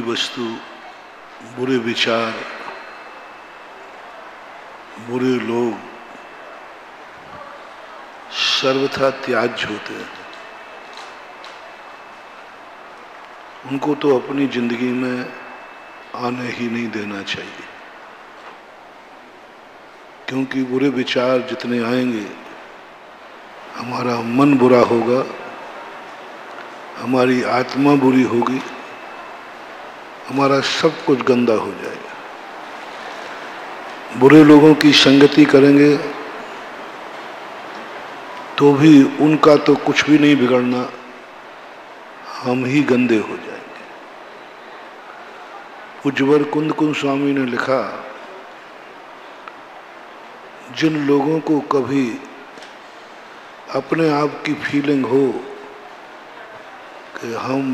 वस्तु, बुरे विचार, बुरे लोग सर्वथा त्याज्य होते हैं। उनको तो अपनी जिंदगी में आने ही नहीं देना चाहिए, क्योंकि बुरे विचार जितने आएंगे हमारा मन बुरा होगा, हमारी आत्मा बुरी होगी, हमारा सब कुछ गंदा हो जाएगा। बुरे लोगों की संगति करेंगे तो भी उनका तो कुछ भी नहीं बिगड़ना, हम ही गंदे हो जाएंगे। पूज्यवर कुंद कुंज स्वामी ने लिखा, जिन लोगों को कभी अपने आप की फीलिंग हो कि हम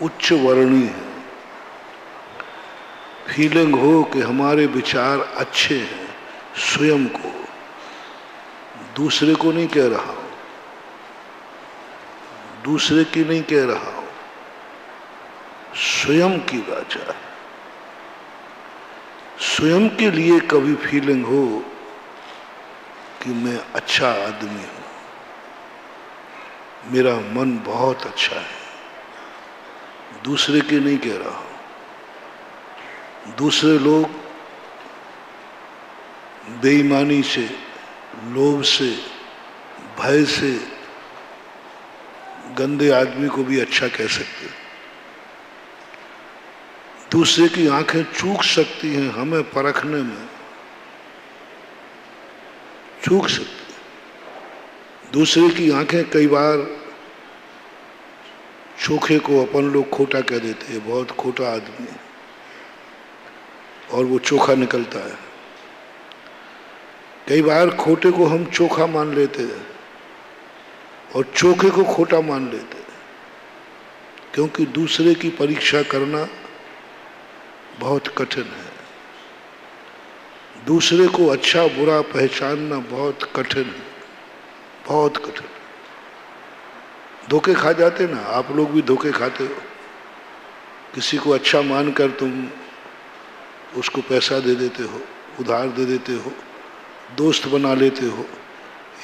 उच्च वर्णीय हैं, फीलिंग हो कि हमारे विचार अच्छे हैं, स्वयं को, दूसरे को नहीं कह रहा हूं, दूसरे की नहीं कह रहा हूं, स्वयं की वाचा, स्वयं के लिए कभी फीलिंग हो कि मैं अच्छा आदमी हूं, मेरा मन बहुत अच्छा है, दूसरे की नहीं कह रहा हूं। दूसरे लोग बेईमानी से, लोभ से, भय से गंदे आदमी को भी अच्छा कह सकते, दूसरे की आंखें चूक सकती हैं, हमें परखने में चूक सकती। दूसरे की आंखें कई बार चोखे को अपन लोग खोटा कह देते हैं, बहुत खोटा आदमी है, और वो चोखा निकलता है। कई बार खोटे को हम चोखा मान लेते हैं और चोखे को खोटा मान लेते हैं, क्योंकि दूसरे की परीक्षा करना बहुत कठिन है, दूसरे को अच्छा बुरा पहचानना बहुत कठिन है, बहुत कठिन। धोखे खा जाते ना, आप लोग भी धोखे खाते हो। किसी को अच्छा मानकर तुम उसको पैसा दे देते हो, उधार दे देते हो, दोस्त बना लेते हो,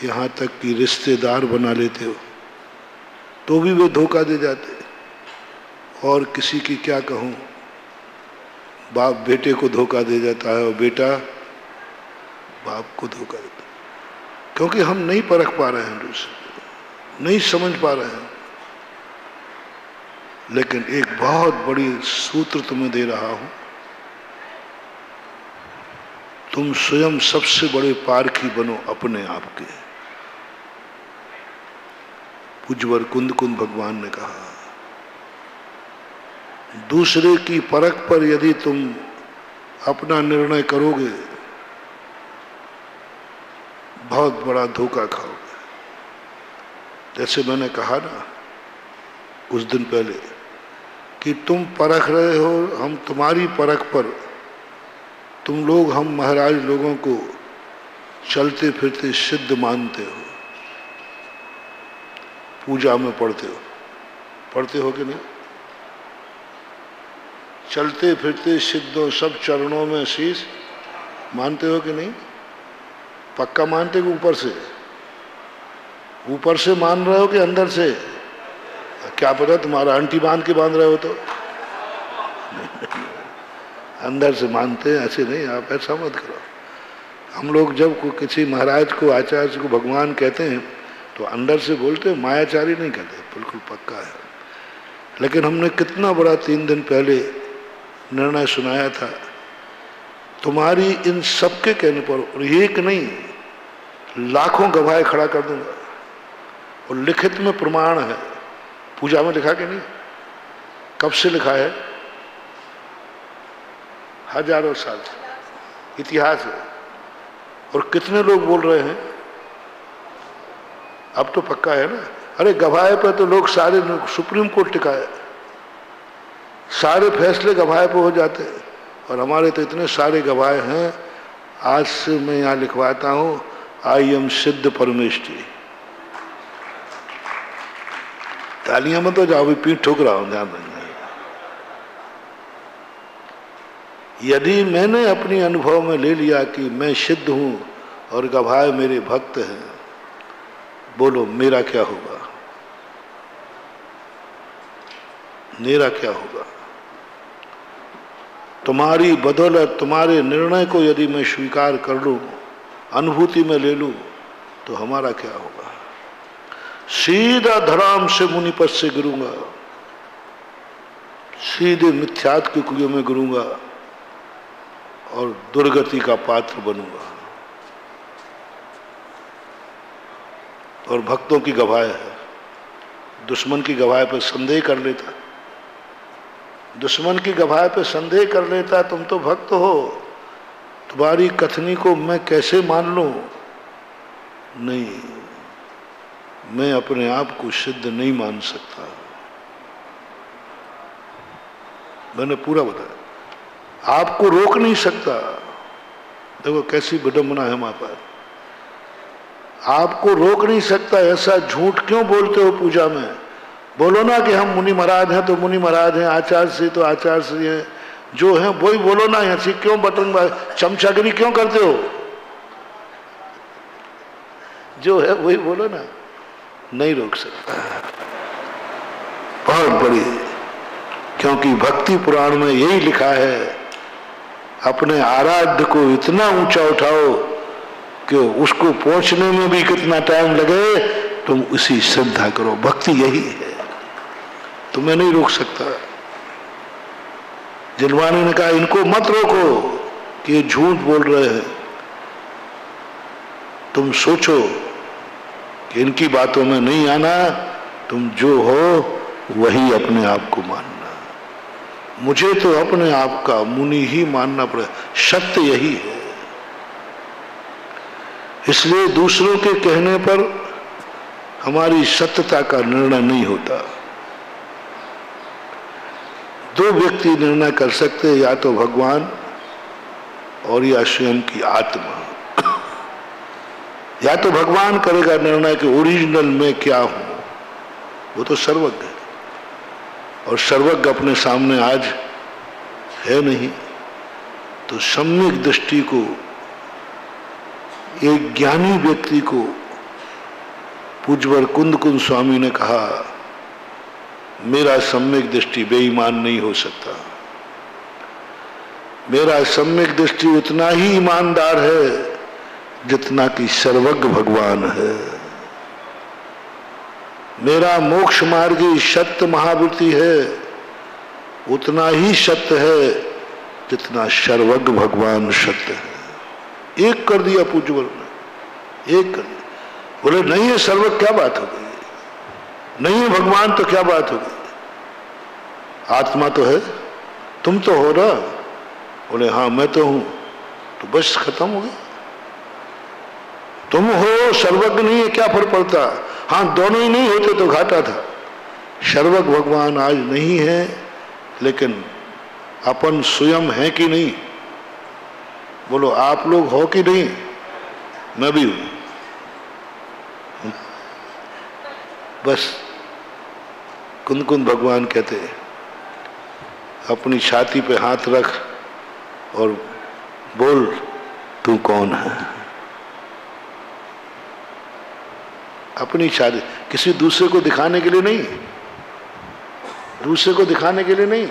यहाँ तक कि रिश्तेदार बना लेते हो, तो भी वे धोखा दे जाते। और किसी की क्या कहूँ, बाप बेटे को धोखा दे जाता है और बेटा बाप को धोखा देता है, क्योंकि हम नहीं परख पा रहे हैं, दूसरे नहीं समझ पा रहे हैं। लेकिन एक बहुत बड़ी सूत्र तुम्हें दे रहा हूं, तुम स्वयं सबसे बड़े पारखी बनो अपने आप के। पूज्यवर कुंद कुंद भगवान ने कहा, दूसरे की परख पर यदि तुम अपना निर्णय करोगे, बहुत बड़ा धोखा खाओगे। जैसे मैंने कहा ना कुछ दिन पहले कि तुम परख रहे हो, हम तुम्हारी परख पर, तुम लोग हम महाराज लोगों को चलते फिरते सिद्ध मानते हो, पूजा में पढ़ते हो कि नहीं? चलते फिरते सिद्धों सब चरणों में शीश मानते हो कि नहीं? पक्का मानते हो? ऊपर से मान रहे हो कि अंदर से? क्या पता तुम्हारा आंटी बांध के बांध रहे हो तो अंदर से मानते हैं, ऐसे नहीं। आप ऐसा मत करो। हम लोग जब किसी महाराज को, आचार्य को भगवान कहते हैं तो अंदर से बोलते हैं, मायाचारी नहीं कहते, बिल्कुल पक्का है। लेकिन हमने कितना बड़ा 3 दिन पहले निर्णय सुनाया था, तुम्हारी इन सबके कहने पर, और एक नहीं लाखों गवाह खड़ा कर दूंगा, और लिखित में प्रमाण है। पूजा में लिखा कि नहीं? कब से लिखा है? हजारों साल से इतिहास है। और कितने लोग बोल रहे हैं? अब तो पक्का है ना। अरे गवाह पे तो लोग सारे, सुप्रीम कोर्ट टिकाए, सारे फैसले गवाह पे हो जाते हैं, और हमारे तो इतने सारे गवाह हैं। आज से मैं यहाँ लिखवाता हूँ, आई एम सिद्ध परमेष्ठी। तालियां मत हो जाओ, भी पीठ ठोक रहा हूँ, ध्यान रखना। यदि मैंने अपनी अनुभव में ले लिया कि मैं सिद्ध हूं और गवाह मेरे भक्त हैं, बोलो मेरा क्या होगा? मेरा क्या होगा? तुम्हारी बदौलत, तुम्हारे निर्णय को यदि मैं स्वीकार कर लूं, अनुभूति में ले लूं, तो हमारा क्या होगा? सीधा धराम से मुनि पद से गिरूंगा, सीधे मिथ्यात्व के कुएं में गिरूंगा और दुर्गति का पात्र बनूंगा। और भक्तों की गवाह है, दुश्मन की गवाह पर संदेह कर लेता, दुश्मन की गवाह पे संदेह कर लेता, तुम तो भक्त हो, तुम्हारी कथनी को मैं कैसे मान लूं? नहीं, मैं अपने आप को सिद्ध नहीं मान सकता। मैंने पूरा बताया, आपको रोक नहीं सकता। देखो कैसी विडंबना है हमारे पास, आपको रोक नहीं सकता। ऐसा झूठ क्यों बोलते हो पूजा में? बोलो ना कि हम मुनि महाराज हैं तो मुनि महाराज हैं, आचार्य श्री तो आचार्य श्री हैं, जो है वही बोलो ना। ऐसी क्यों बटन चमचागिरी क्यों करते हो? जो है वही बोलो ना। नहीं रोक सकता, बहुत बड़ी, क्योंकि भक्ति पुराण में यही लिखा है, अपने आराध्य को इतना ऊंचा उठाओ कि उसको पहुंचने में भी कितना टाइम लगे, तुम उसी श्रद्धा करो। भक्ति यही है, तुम्हें नहीं रोक सकता। जिलवानी ने कहा इनको मत रोको कि ये झूठ बोल रहे हैं, तुम सोचो कि इनकी बातों में नहीं आना, तुम जो हो वही अपने आप को मानना। मुझे तो अपने आप का मुनि ही मानना पड़े, सत्य यही है। इसलिए दूसरों के कहने पर हमारी सत्यता का निर्णय नहीं होता। दो व्यक्ति निर्णय कर सकते, या तो भगवान और या स्वयं की आत्मा। या तो भगवान करेगा निर्णय कि ओरिजिनल में क्या हूं, वो तो सर्वज्ञ है, और सर्वज्ञ अपने सामने आज है नहीं। तो सम्यक दृष्टि को, एक ज्ञानी व्यक्ति को, पूज्यवर कुंद कुंद स्वामी ने कहा, मेरा सम्यक दृष्टि बेईमान नहीं हो सकता। मेरा सम्यक दृष्टि उतना ही ईमानदार है जितना कि सर्वज्ञ भगवान है। मेरा मोक्ष मार्गी सत्य महावृत्ति है, उतना ही सत्य है जितना सर्वज्ञ भगवान सत्य है। एक कर दिया पूज्यवर ने, एक कर दिया। बोले नहीं है सर्वज्ञ, क्या बात हो गई? नहीं है भगवान तो क्या बात हो गई? आत्मा तो है, तुम तो हो ना। बोले हाँ मैं तो हूं। तो बस खत्म हो गया। तुम हो, सर्वज्ञ नहीं है, क्या फर्क पड़ता? हाँ दोनों ही नहीं होते तो घाटा था। सर्वज्ञ भगवान आज नहीं है, लेकिन अपन स्वयं है कि नहीं? बोलो आप लोग हो कि नहीं? मैं भी हूं। बस कुंद कुंद भगवान कहते हैं, अपनी छाती पे हाथ रख और बोल तू कौन है। अपनी छाती, किसी दूसरे को दिखाने के लिए नहीं, दूसरे को दिखाने के लिए नहीं,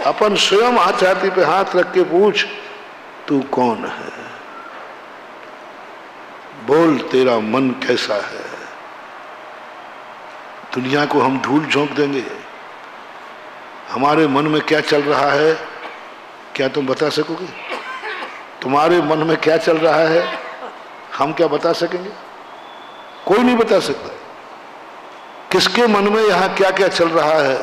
अपन स्वयं छाती पे हाथ रख के पूछ तू कौन है। बोल तेरा मन कैसा है। दुनिया को हम धूल झोंक देंगे, हमारे मन में क्या चल रहा है क्या तुम बता सकोगे? तुम्हारे मन में क्या चल रहा है हम क्या बता सकेंगे? कोई नहीं बता सकता। किसके मन में यहां क्या क्या चल रहा है,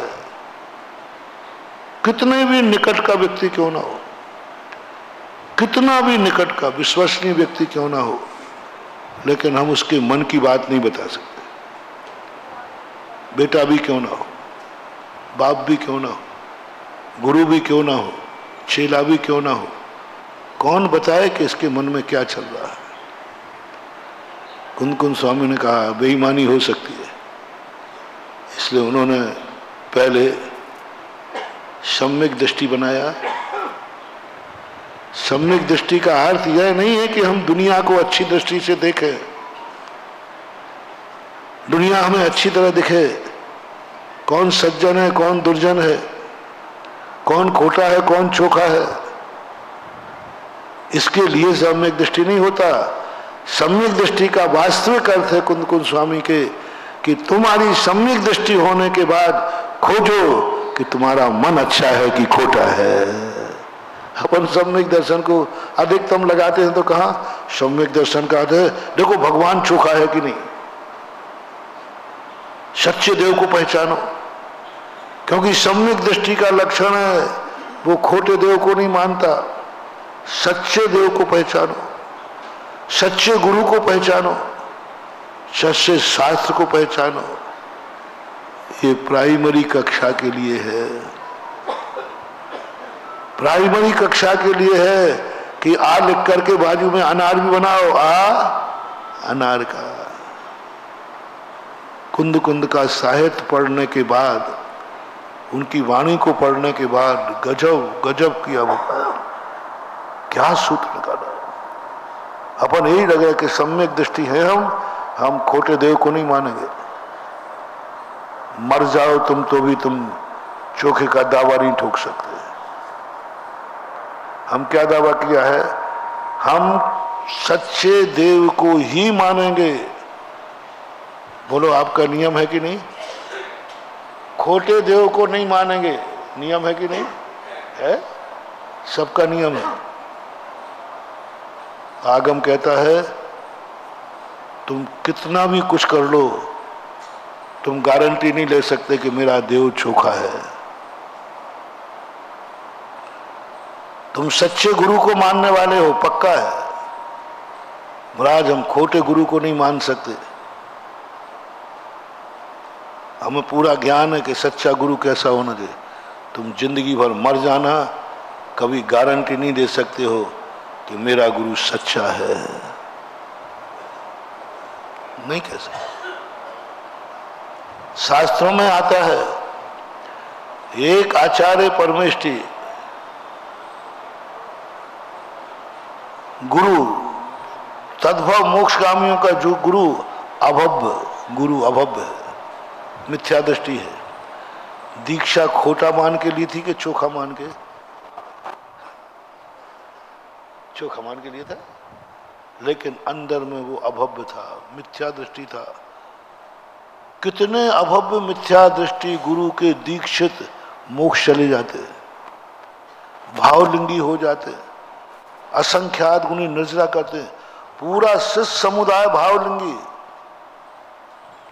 कितने भी निकट का व्यक्ति क्यों ना हो, कितना भी निकट का विश्वसनीय व्यक्ति क्यों ना हो, लेकिन हम उसके मन की बात नहीं बता सकते। बेटा भी क्यों ना हो, बाप भी क्यों ना हो, गुरु भी क्यों ना हो, चेला भी क्यों ना हो, कौन बताए कि इसके मन में क्या चल रहा है? कुंद कुंद स्वामी ने कहा बेईमानी हो सकती है, इसलिए उन्होंने पहले सम्यक दृष्टि बनाया, सम्यक दृष्टि का अर्थ यह नहीं है कि हम दुनिया को अच्छी दृष्टि से देखें, दुनिया हमें अच्छी तरह दिखे, कौन सज्जन है कौन दुर्जन है, कौन खोटा है कौन चोखा है, इसके लिए सम्यक दृष्टि नहीं होता। सम्यक दृष्टि का वास्तविक अर्थ है कुंद कुंद स्वामी के कि तुम्हारी सम्यक दृष्टि होने के बाद खोजो कि तुम्हारा मन अच्छा है कि खोटा है। अपन सम्यक दर्शन को अधिकतम लगाते हैं तो कहा सम्यक दर्शन का अर्थ है देखो भगवान चोखा है कि नहीं, सच्चे देव को पहचानो, क्योंकि सम्यक दृष्टि का लक्षण है वो खोटे देव को नहीं मानता। सच्चे देव को पहचानो, सच्चे गुरु को पहचानो, सच्चे शास्त्र को पहचानो। ये प्राइमरी कक्षा के लिए है, प्राइमरी कक्षा के लिए है कि आ लिख करके बाजू में अनार भी बनाओ, आ अनार का। कुंद कुंद का साहित्य पढ़ने के बाद, उनकी वाणी को पढ़ने के बाद गजब गजब किया वो, क्या सूत्र निकाला। अपन यही लगे कि सम्यक दृष्टि है, हम खोटे देव को नहीं मानेंगे। मर जाओ तुम तो भी तुम चोखे का दावा नहीं ठोक सकते। हम क्या दावा किया है, हम सच्चे देव को ही मानेंगे। बोलो आपका नियम है कि नहीं? खोटे देव को नहीं मानेंगे, नियम है कि नहीं है? सबका नियम है। आगम कहता है तुम कितना भी कुछ कर लो, तुम गारंटी नहीं ले सकते कि मेरा देव चोखा है। तुम सच्चे गुरु को मानने वाले हो, पक्का है। महाराज हम खोटे गुरु को नहीं मान सकते। हमें पूरा ज्ञान है कि सच्चा गुरु कैसा होना चाहिए। तुम जिंदगी भर मर जाना, कभी गारंटी नहीं दे सकते हो कि मेरा गुरु सच्चा है, नहीं कह सकते। शास्त्रों में आता है एक आचार्य परमेष्टि गुरु, तद्भव मोक्षगामियों का जो गुरु अभव्य है, मिथ्या दृष्टि है। दीक्षा खोटा मान के ली थी कि चोखा मान के? चोखा मान के लिए था, लेकिन अंदर में वो अभव्य था, मिथ्या दृष्टि था। कितने अभव्य मिथ्या दृष्टि गुरु के दीक्षित मोक्ष चले जाते, भावलिंगी हो जाते, असंख्यात गुणी निर्जरा करते। पूरा शिष्य समुदाय भावलिंगी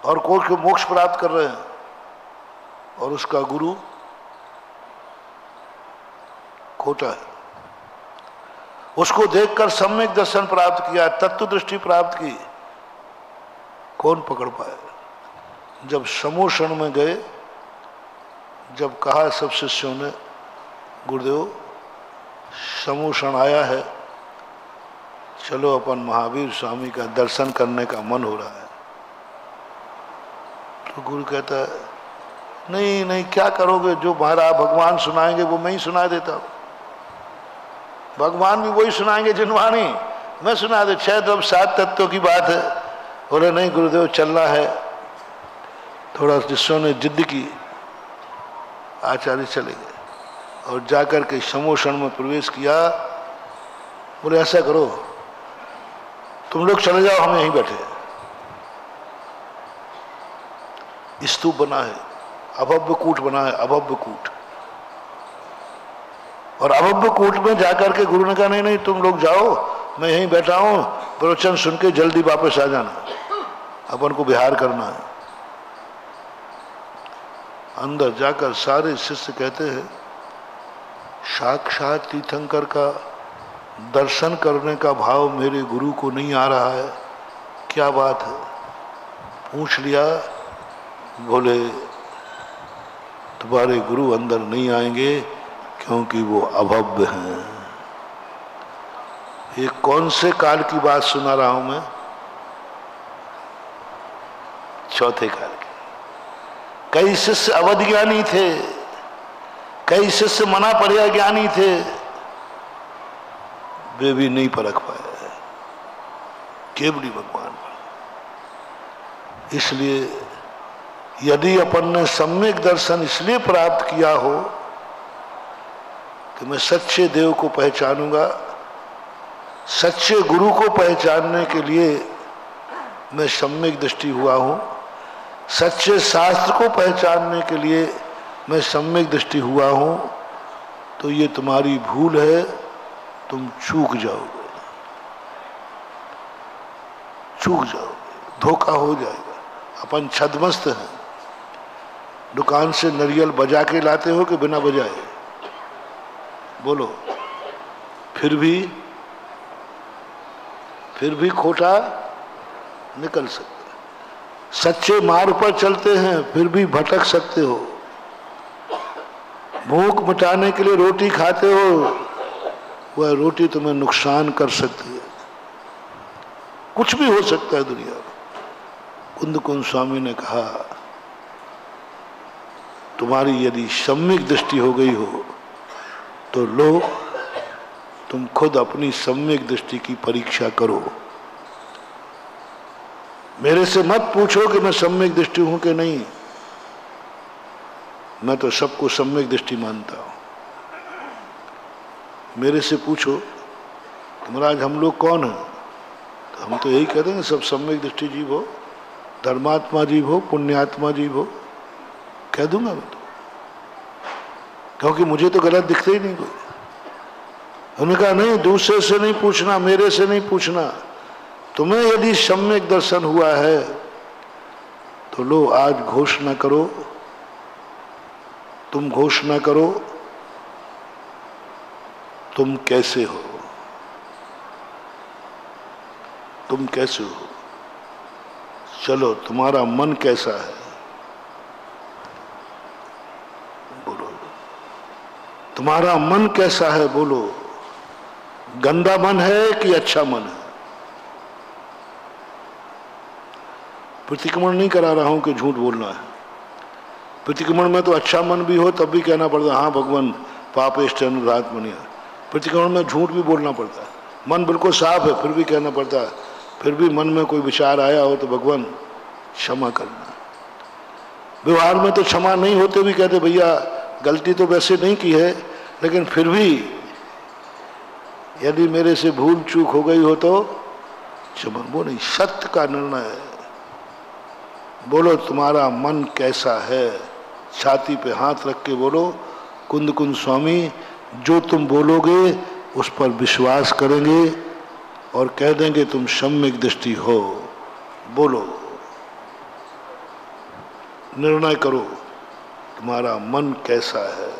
और कोई मोक्ष प्राप्त कर रहे हैं, और उसका गुरु खोटा है। उसको देखकर सम्यक दर्शन प्राप्त किया, तत्व दृष्टि प्राप्त की, कौन पकड़ पाए? जब समोषण में गए, जब कहा सब शिष्यों ने गुरुदेव समोषण आया है, चलो अपन महावीर स्वामी का दर्शन करने का मन हो रहा है। तो गुरु कहता है नहीं नहीं, क्या करोगे? जो महाराज भगवान सुनाएंगे वो मैं ही सुना देता हूं। भगवान भी वही सुनाएंगे जिनवाणी मैं सुना दे। 6 द्रव्य 7 तत्वों की बात है। बोले नहीं गुरुदेव चलना है। थोड़ा शिष्यों ने जिद की, आचार्य चले गए और जाकर के समोषण में प्रवेश किया। बोले ऐसा करो तुम लोग चले जाओ, हम यहीं बैठे। स्तूप बना है, अभव्य कूट बना है, अभव्य कूट। और अभव्य कूट में जाकर के गुरु ने कहा नहीं नहीं तुम लोग जाओ, मैं यहीं बैठा हूं, प्रवचन सुन के जल्दी वापस आ जाना, अपन को विहार करना है। अंदर जाकर सारे शिष्य कहते हैं साक्षात तीर्थंकर का दर्शन करने का भाव मेरे गुरु को नहीं आ रहा है, क्या बात है? पूछ लिया। बोले तुम्हारे गुरु अंदर नहीं आएंगे क्योंकि वो अभव्य हैं। ये कौन से काल की बात सुना रहा हूं मैं? चौथे काल की। कई शिष्य अवध ज्ञानी थे, कई शिष्य मना पर्या ज्ञानी थे, वे भी नहीं परख पाए, केवली भगवान पर। इसलिए यदि अपन ने सम्यक दर्शन इसलिए प्राप्त किया हो कि मैं सच्चे देव को पहचानूंगा, सच्चे गुरु को पहचानने के लिए मैं सम्यक दृष्टि हुआ हूं, सच्चे शास्त्र को पहचानने के लिए मैं सम्यक दृष्टि हुआ हूं, तो ये तुम्हारी भूल है, तुम चूक जाओगे, चूक जाओगे, धोखा हो जाएगा। अपन छदमस्त हैं, दुकान से नारियल बजा के लाते हो कि बिना बजाए? बोलो। फिर भी खोटा निकल सकता है। सच्चे मार्ग पर चलते हैं, फिर भी भटक सकते हो। भूख मिटाने के लिए रोटी खाते हो, वह रोटी तुम्हें नुकसान कर सकती है। कुछ भी हो सकता है दुनिया में। कुंद स्वामी ने कहा, तुम्हारी यदि सम्यक दृष्टि हो गई हो तो लो, तुम खुद अपनी सम्यक दृष्टि की परीक्षा करो। मेरे से मत पूछो कि मैं सम्यक दृष्टि हूं कि नहीं, मैं तो सबको सम्यक दृष्टि मानता हूं। मेरे से पूछो कि महाराज हम लोग कौन हैं, तो हम तो यही कहते हैं सब सम्यक दृष्टि जीव हो, धर्मात्मा जीव हो, पुण्यात्मा जीव हो, कह दूंगा मैं तो, क्योंकि मुझे तो गलत दिखते ही नहीं कोई। उन्होंने कहा नहीं, दूसरे से नहीं पूछना, मेरे से नहीं पूछना, तुम्हें यदि सम्यक दर्शन हुआ है तो लो आज घोषणा करो, तुम घोषणा करो तुम कैसे हो, तुम कैसे हो। चलो तुम्हारा मन कैसा है, बोलो। तुम्हारा मन कैसा है, बोलो। गंदा मन है कि अच्छा मन है? प्रतिक्रमण नहीं करा रहा हूं कि झूठ बोलना है। प्रतिक्रमण में तो अच्छा मन भी हो तब भी कहना पड़ता है हाँ भगवान पापेष्टन रातमनिया। प्रतिक्रमण में झूठ भी बोलना पड़ता है। मन बिल्कुल साफ है फिर भी कहना पड़ता है, फिर भी मन में कोई विचार आया हो तो भगवान क्षमा करना। व्यवहार में तो क्षमा नहीं होते भी कहते भैया गलती तो वैसे नहीं की है, लेकिन फिर भी यदि मेरे से भूल चूक हो गई हो तो क्षमा। वो नहीं, सत्य का निर्णय है। बोलो तुम्हारा मन कैसा है, छाती पे हाथ रख के बोलो। कुंद स्वामी जो तुम बोलोगे उस पर विश्वास करेंगे और कह देंगे तुम सम्यक दृष्टि हो। बोलो, निर्णय करो तुम्हारा मन कैसा है।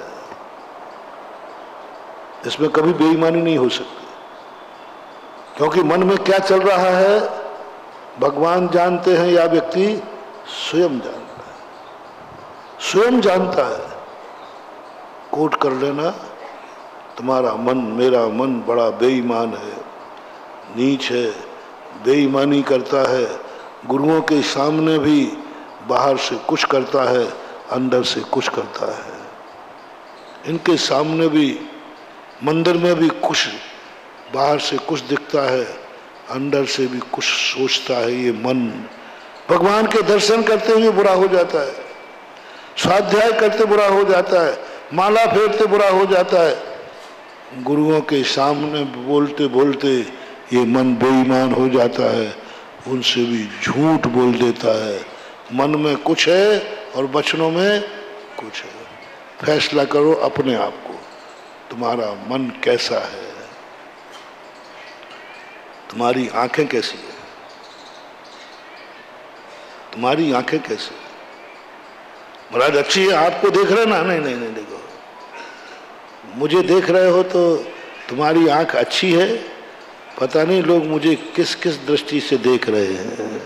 इसमें कभी बेईमानी नहीं हो सकती, क्योंकि मन में क्या चल रहा है भगवान जानते हैं या व्यक्ति स्वयं जानता है, स्वयं जानता है। कोट कर लेना, तुम्हारा मन, मेरा मन बड़ा बेईमान है, नीच है, बेईमानी करता है, गुरुओं के सामने भी बाहर से कुछ करता है, अंदर से कुछ करता है। इनके सामने भी, मंदिर में भी कुछ, बाहर से कुछ दिखता है, अंदर से भी कुछ सोचता है। ये मन भगवान के दर्शन करते हुए बुरा हो जाता है, स्वाध्याय करते बुरा हो जाता है, माला फेरते बुरा हो जाता है। गुरुओं के सामने बोलते बोलते ये मन बेईमान हो जाता है, उनसे भी झूठ बोल देता है। मन में कुछ है और वचनों में कुछ है। फैसला करो अपने आप को, तुम्हारा मन कैसा है, तुम्हारी आंखें कैसी है, तुम्हारी आंखें कैसी है। महाराज अच्छी है, आपको देख रहे ना? नहीं नहीं नहीं, देखो मुझे देख रहे हो तो तुम्हारी आंख अच्छी है, पता नहीं लोग मुझे किस किस दृष्टि से देख रहे हैं।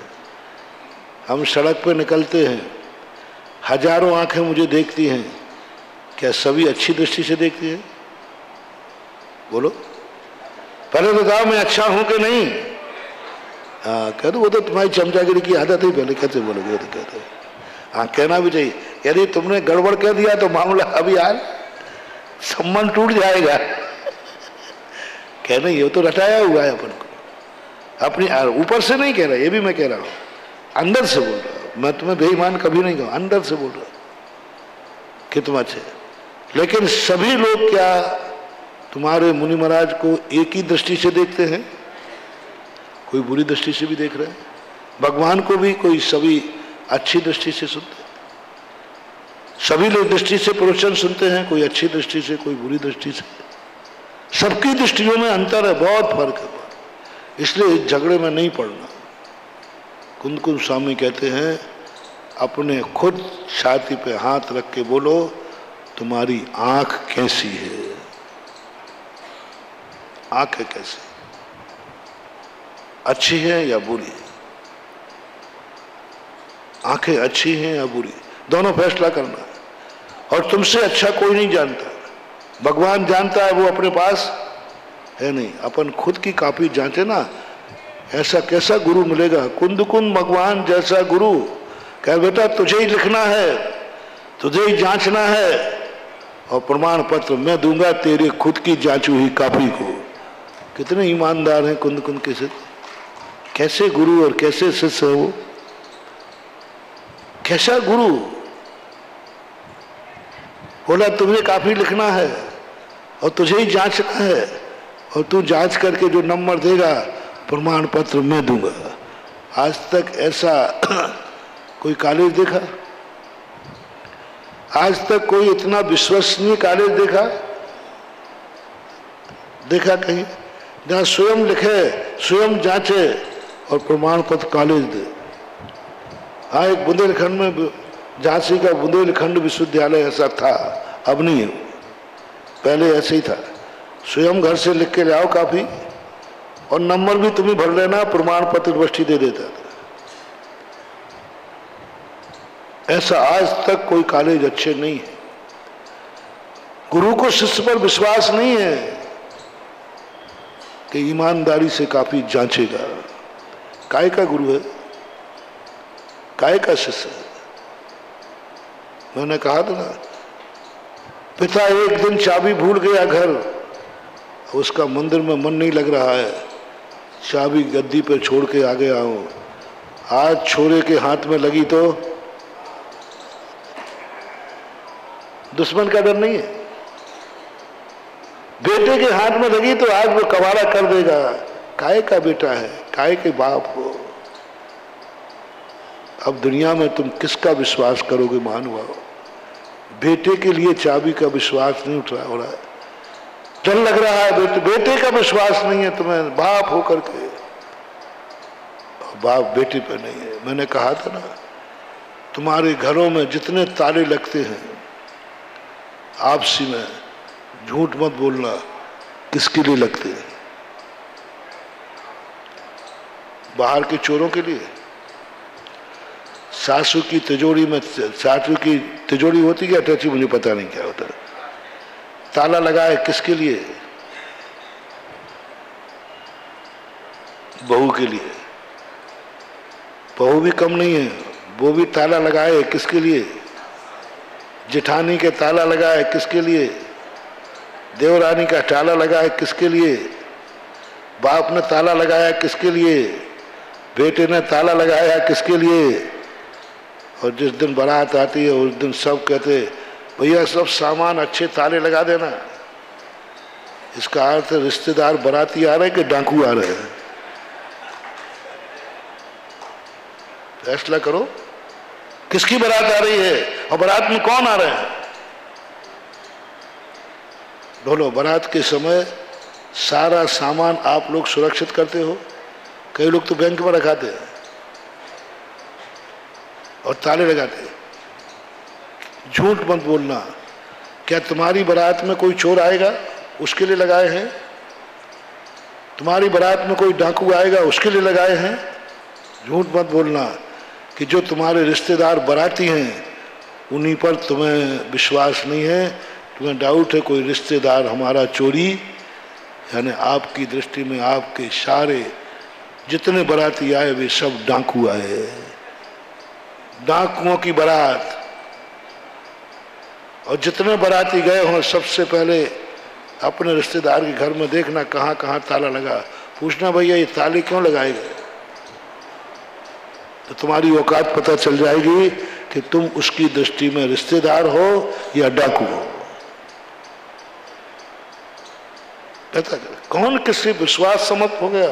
हम सड़क पे निकलते हैं, हजारों आंखें मुझे देखती हैं, क्या सभी अच्छी दृष्टि से देखती हैं? बोलो, पहले बताओ मैं अच्छा हूं कि नहीं? हाँ कह दो, वो तो तुम्हारी चमचागिरी की आदत है, पहले कैसे बोलोगे? तो कहते हाँ, कहना भी चाहिए। यदि तुमने गड़बड़ कह दिया तो मामला अभी यार सम्मान टूट जाएगा। कह नहीं, ये तो रटाया हुआ है अपन को, अपनी ऊपर से नहीं कह रहा, ये भी मैं कह रहा हूं, अंदर से बोल रहा हूं। मैं तुम्हें बेईमान कभी नहीं कहूं, अंदर से बोल रहा हूं कि तुम अच्छे। लेकिन सभी लोग क्या तुम्हारे मुनि महाराज को एक ही दृष्टि से देखते हैं? कोई बुरी दृष्टि से भी देख रहे हैं। भगवान को भी कोई सभी अच्छी दृष्टि से सुनते हैं, सभी लोग दृष्टि से प्रवचन सुनते हैं, कोई अच्छी दृष्टि से, कोई बुरी दृष्टि से। सबकी दृष्टियों में अंतर है, बहुत फर्क है। इसलिए इस झगड़े में नहीं पड़ना। कुंद कुंद स्वामी कहते हैं, अपने खुद छाती पे हाथ रख के बोलो, तुम्हारी आंख कैसी है? आंखें कैसी, अच्छी है या बुरी? आंखें अच्छी हैं या बुरी, दोनों फैसला करना है। और तुमसे अच्छा कोई नहीं जानता, भगवान जानता है, वो अपने पास है नहीं। अपन खुद की कॉपी जांचे ना, ऐसा कैसा गुरु मिलेगा? कुंद कुंद भगवान जैसा गुरु कह, बेटा तुझे ही लिखना है, तुझे ही जांचना है, और प्रमाण पत्र मैं दूंगा तेरे खुद की जांची हुई कॉपी को। कितने ईमानदार हैं कुंद कुंद के शिष्य, कैसे गुरु और कैसे शिष्य है वो, कैसा गुरु। बोला तुझे काफी लिखना है और तुझे ही जांचना है, और तू जांच करके जो नंबर देगा प्रमाण पत्र मैं दूंगा। आज तक ऐसा कोई कॉलेज देखा? आज तक कोई इतना विश्वसनीय कॉलेज देखा कहीं, जहां स्वयं लिखे, स्वयं जांचे और प्रमाण पत्र कॉलेज दे? हाँ, एक बुंदेलखंड में, झांसी का बुंदेलखंड विश्वविद्यालय ऐसा था, अब नहीं है, पहले ऐसे ही था। स्वयं घर से लिख के ले आओ काफी, और नंबर भी तुम्हें भर लेना, प्रमाण पत्र यूनिवर्सिटी दे देता था। ऐसा आज तक कोई कॉलेज अच्छे नहीं है। गुरु को शिष्य पर विश्वास नहीं है कि ईमानदारी से काफी जांचेगा। काय का गुरु है, काय का शिष्य है? मैंने कहा था ना, पिता एक दिन चाबी भूल गया घर, उसका मंदिर में मन नहीं लग रहा है, चाबी गद्दी पर छोड़ के आ गया हूं। आज छोरे के हाथ में लगी तो दुश्मन का डर नहीं है, बेटे के हाथ में लगी तो आज वो कबाड़ा कर देगा। काय का बेटा है, काय के बाप हो। अब दुनिया में तुम किसका विश्वास करोगे महानुभाव? बेटे के लिए चाबी का विश्वास नहीं उठ रहा हो रहा है, डर लग रहा है। बेटे का विश्वास नहीं है तुम्हें, बाप होकर के, बाप बेटे पर नहीं है। मैंने कहा था ना, तुम्हारे घरों में जितने ताले लगते हैं आपसी में, झूठ मत बोलना, किसके लिए लगते हैं? बाहर के चोरों के लिए। सासू की तिजोरी में, सासू की तिजोरी होती क्या टैची, मुझे पता नहीं क्या होता, ताला लगा है किसके लिए? बहू के लिए। बहू भी कम नहीं है, वो भी ताला लगाए किसके लिए? जेठानी के ताला लगाए किसके लिए? देवरानी का ताला लगाए किसके लिए? बाप ने ताला लगाया किसके लिए? बेटे ने ताला लगाया किसके लिए? और जिस दिन बारात आती है उस दिन सब कहते, भैया सब सामान अच्छे ताले लगा देना। इसका अर्थ रिश्तेदार बाराती आ रहे हैं कि डाकू आ रहे हैं? फैसला करो, किसकी बारात आ रही है और बारात में कौन आ रहे हैं? बोलो, बारात के समय सारा सामान आप लोग सुरक्षित करते हो? कई लोग तो बैंक में रखाते हैं और ताले लगाते हैं। झूठ मत बोलना। क्या तुम्हारी बारात में कोई चोर आएगा उसके लिए लगाए हैं? तुम्हारी बारात में कोई डाकू आएगा उसके लिए लगाए हैं? झूठ मत बोलना कि जो तुम्हारे रिश्तेदार बाराती हैं उन्हीं पर तुम्हें विश्वास नहीं है, तुम्हें डाउट है कोई रिश्तेदार हमारा चोरी, यानी आपकी दृष्टि में आपके सारे जितने बाराती आए वे सब डाकू आए, डाकुओं की बारात। और जितने बाराती गए हों सबसे पहले अपने रिश्तेदार के घर में देखना कहाँ कहाँ ताला लगा, पूछना भैया ये ताले क्यों लगाए गए, तो तुम्हारी औकात पता चल जाएगी कि तुम उसकी दृष्टि में रिश्तेदार हो या डाकू हो। पता चल कौन किसी विश्वास समाप्त हो गया,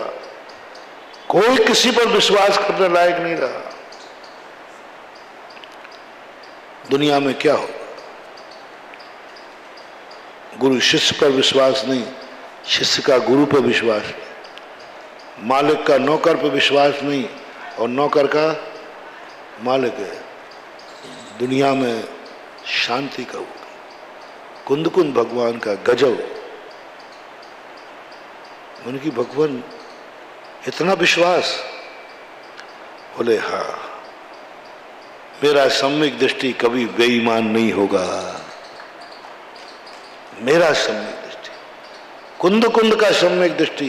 कोई किसी पर विश्वास करने लायक नहीं रहा। दुनिया में क्या हो, गुरु शिष्य पर विश्वास नहीं, शिष्य का गुरु पर विश्वास नहीं, मालिक का नौकर पर विश्वास नहीं और नौकर का मालिक है। दुनिया में शांति का होगा। कुंद कुंद भगवान का गजब, उनकी भगवान इतना विश्वास, बोले हाँ मेरा सम्यक दृष्टि कभी बेईमान नहीं होगा, मेरा सम्यक दृष्टि, कुंद कुंद का सम्यक दृष्टि,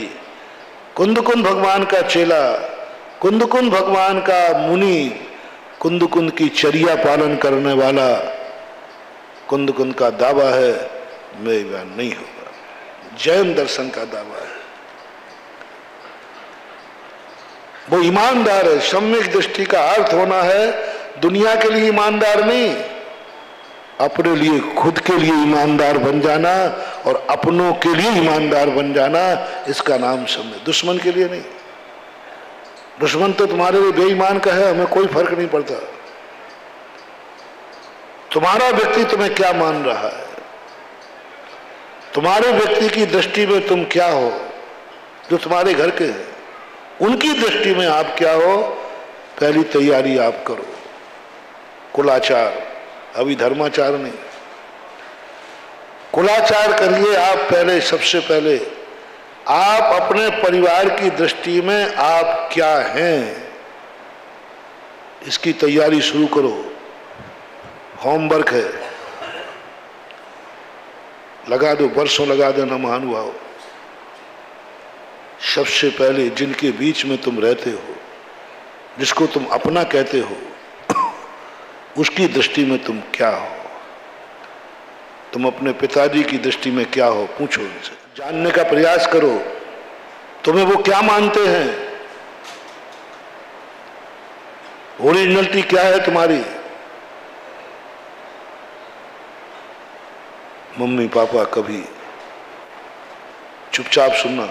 कुंद कुंद भगवान का चेला, कुंद कुंद भगवान का मुनि, कुंद कुंद की चर्या पालन करने वाला, कुंद कुंद का दावा है बेईमान नहीं होगा, जैन दर्शन का दावा है, वो ईमानदार है। सम्यक दृष्टि का अर्थ होना है दुनिया के लिए ईमानदार नहीं, अपने लिए खुद के लिए ईमानदार बन जाना और अपनों के लिए ईमानदार बन जाना, इसका नाम सम्यक। दुश्मन के लिए नहीं, दुश्मन तो तुम्हारे लिए बेईमान का है, हमें कोई फर्क नहीं पड़ता। तुम्हारा व्यक्ति तुम्हें क्या मान रहा है, तुम्हारे व्यक्ति की दृष्टि में तुम क्या हो, जो तुम्हारे घर के हैं उनकी दृष्टि में आप क्या हो, पहली तैयारी आप करो। कुलाचार, अभी धर्माचार नहीं, कुलाचार करिए आप। पहले सबसे पहले आप अपने परिवार की दृष्टि में आप क्या हैं, इसकी तैयारी शुरू करो। होमवर्क है, लगा दो, बरसों लगा देना महानुभाव। सबसे पहले जिनके बीच में तुम रहते हो, जिसको तुम अपना कहते हो, उसकी दृष्टि में तुम क्या हो, तुम अपने पिताजी की दृष्टि में क्या हो, पूछो उनसे, जानने का प्रयास करो, तुम्हें वो क्या मानते हैं, ओरिजिनलिटी क्या है तुम्हारी। मम्मी पापा कभी चुपचाप सुनना,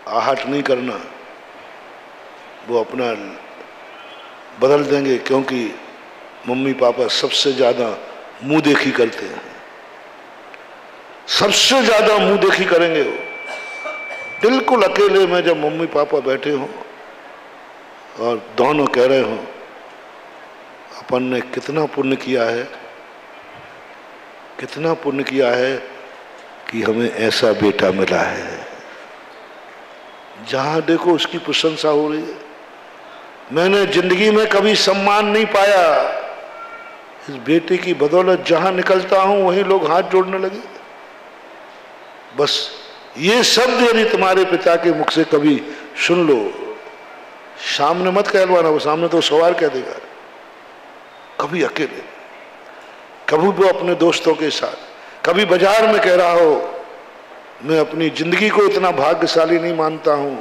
आहट नहीं करना, वो अपना बदल देंगे, क्योंकि मम्मी पापा सबसे ज्यादा मुंह देखी करते हैं, सबसे ज्यादा मुंह देखी करेंगे वो। बिल्कुल अकेले में जब मम्मी पापा बैठे हों और दोनों कह रहे हों अपन ने कितना पुण्य किया है, कितना पुण्य किया है कि हमें ऐसा बेटा मिला है, जहां देखो उसकी प्रशंसा हो रही है। मैंने जिंदगी में कभी सम्मान नहीं पाया, इस बेटे की बदौलत जहां निकलता हूं वहीं लोग हाथ जोड़ने लगे। बस ये शब्द यदि तुम्हारे पिता के मुख से कभी सुन लो, सामने मत कहलवाना, वो सामने तो सवार कह देगा। कभी अकेले, कभी वो अपने दोस्तों के साथ, कभी बाजार में कह रहा हो मैं अपनी जिंदगी को इतना भाग्यशाली नहीं मानता हूं,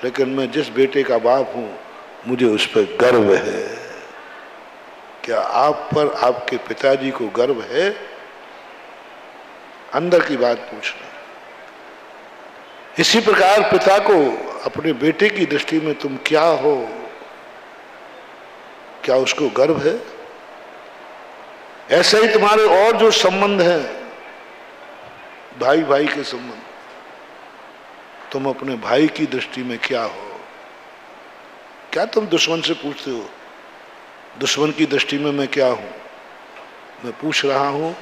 लेकिन मैं जिस बेटे का बाप हूं मुझे उस पर गर्व है। क्या आप पर आपके पिताजी को गर्व है? अंदर की बात पूछना। इसी प्रकार पिता को अपने बेटे की दृष्टि में तुम क्या हो, क्या उसको गर्व है? ऐसे ही तुम्हारे और जो संबंध हैं, भाई भाई के संबंध, तुम अपने भाई की दृष्टि में क्या हो? क्या तुम दुश्मन से पूछते हो दुश्मन की दृष्टि में मैं क्या हूं? मैं पूछ रहा हूं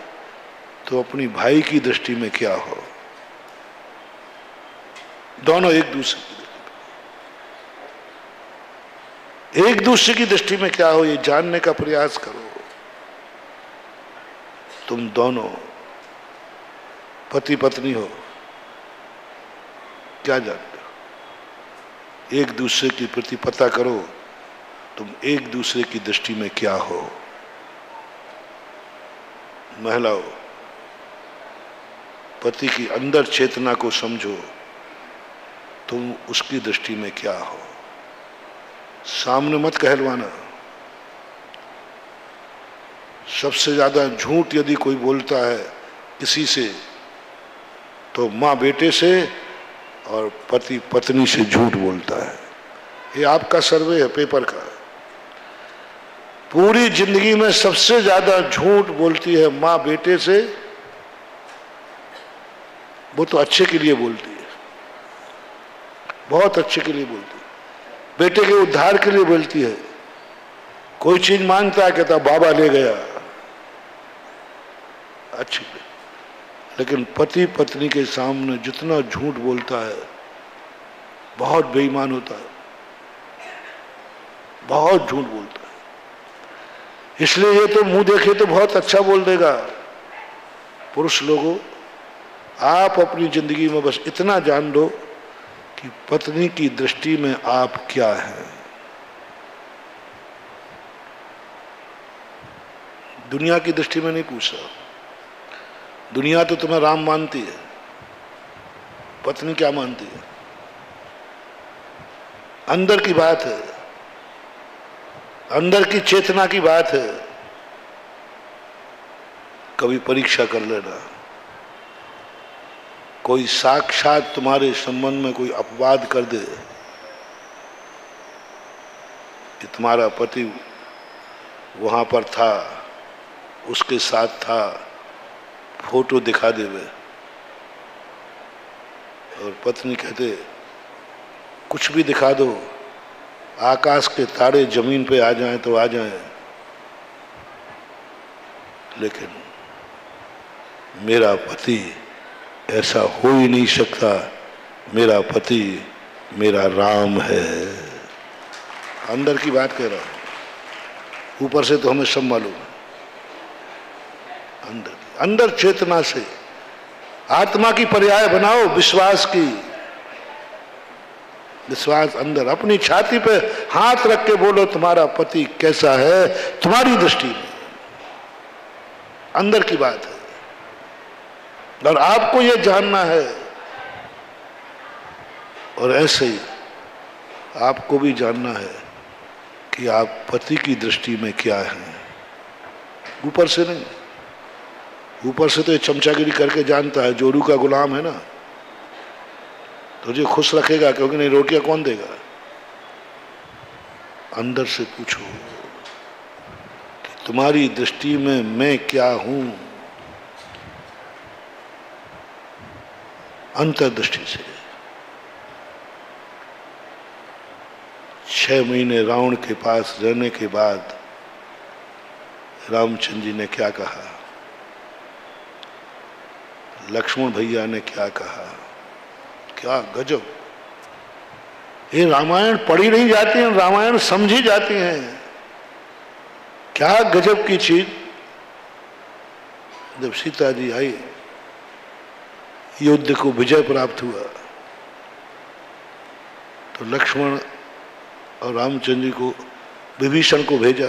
तो अपनी भाई की दृष्टि में क्या हो? दोनों एक दूसरे की दृष्टि में क्या हो, ये जानने का प्रयास करो। तुम दोनों पति पत्नी हो, क्या जानते हो? एक दूसरे के प्रति पता करो तुम एक दूसरे की दृष्टि में क्या हो। महिलाओं, पति की अंदर चेतना को समझो, तुम उसकी दृष्टि में क्या हो। सामने मत कहलवाना। सबसे ज्यादा झूठ यदि कोई बोलता है किसी से तो माँ बेटे से और पति पत्नी से झूठ बोलता है। ये आपका सर्वे है पेपर का। पूरी जिंदगी में सबसे ज्यादा झूठ बोलती है माँ बेटे से, वो तो अच्छे के लिए बोलती है, बहुत अच्छे के लिए बोलती है, बेटे के उद्धार के लिए बोलती है। कोई चीज मांगता है कहता बाबा ले गया, अच्छी। लेकिन पति पत्नी के सामने जितना झूठ बोलता है बहुत बेईमान होता है, बहुत झूठ बोलता है। इसलिए ये तो मुंह देखे तो बहुत अच्छा बोल देगा। पुरुष लोगों, आप अपनी जिंदगी में बस इतना जान लो कि पत्नी की दृष्टि में आप क्या हैं। दुनिया की दृष्टि में नहीं पूछा। दुनिया तो तुम्हें राम मानती है, पत्नी क्या मानती है? अंदर की बात है, अंदर की चेतना की बात है। कभी परीक्षा कर लेना। कोई साक्षात तुम्हारे संबंध में कोई अपवाद कर दे कि तुम्हारा पति वहां पर था, उसके साथ था, फोटो दिखा देवे और पत्नी कहते कुछ भी दिखा दो, आकाश के तारे जमीन पे आ जाएं तो आ जाएं, लेकिन मेरा पति ऐसा हो ही नहीं सकता, मेरा पति मेरा राम है। अंदर की बात कह रहा हूं, ऊपर से तो हमें सब मालूम है। अंदर चेतना से आत्मा की पर्याय बनाओ विश्वास की। विश्वास अंदर, अपनी छाती पे हाथ रख के बोलो तुम्हारा पति कैसा है तुम्हारी दृष्टि में। अंदर की बात है और आपको यह जानना है। और ऐसे ही आपको भी जानना है कि आप पति की दृष्टि में क्या हैं, ऊपर से नहीं। ऊपर से तो ये चमचागिरी करके जानता है, जोरू का गुलाम है ना, तुझे खुश रखेगा क्योंकि नहीं रोटियां कौन देगा। अंदर से पूछो कि तुम्हारी दृष्टि में मैं क्या हूं, अंतर्दृष्टि से। 6 महीने रावण के पास रहने के बाद रामचंद्र जी ने क्या कहा, लक्ष्मण भैया ने क्या कहा, क्या गजब। ये रामायण पढ़ी नहीं जाती है, रामायण समझी जाती हैं। क्या गजब की चीज। जब सीता जी आई, युद्ध को विजय प्राप्त हुआ, तो लक्ष्मण और रामचंद्र जी को विभीषण को भेजा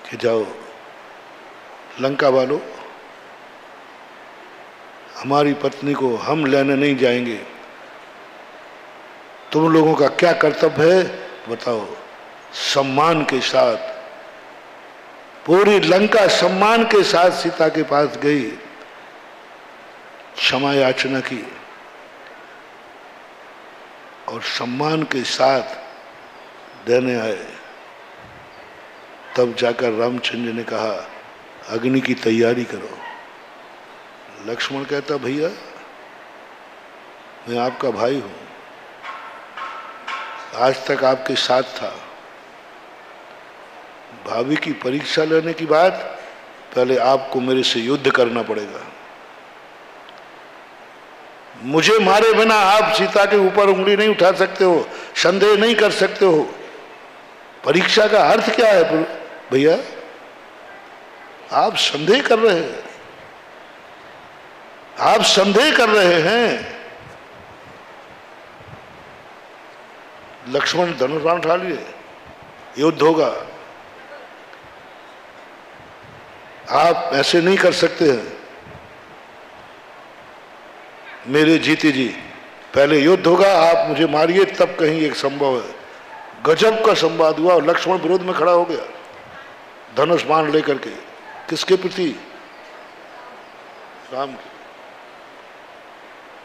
कि जाओ लंका वालों, हमारी पत्नी को हम लेने नहीं जाएंगे, तुम लोगों का क्या कर्तव्य है बताओ। सम्मान के साथ पूरी लंका सम्मान के साथ सीता के पास गई, क्षमा याचना की और सम्मान के साथ देने आए। तब जाकर रामचंद्र ने कहा अग्नि की तैयारी करो। लक्ष्मण कहता भैया मैं आपका भाई हूं, आज तक आपके साथ था, भाभी की परीक्षा लेने की बात पहले आपको मेरे से युद्ध करना पड़ेगा। मुझे मारे बिना आप सीता के ऊपर उंगली नहीं उठा सकते हो, संदेह नहीं कर सकते हो। परीक्षा का अर्थ क्या है भैया? आप संदेह कर रहे हैं, आप संदेह कर रहे हैं। लक्ष्मण धनुष बाण उठा लिए, युद्ध होगा, आप ऐसे नहीं कर सकते हैं। मेरे जीते जी पहले युद्ध होगा, आप मुझे मारिए, तब कहीं एक संभव है। गजब का संवाद हुआ और लक्ष्मण विरोध में खड़ा हो गया धनुष बाण लेकर के। किसके प्रति? राम के।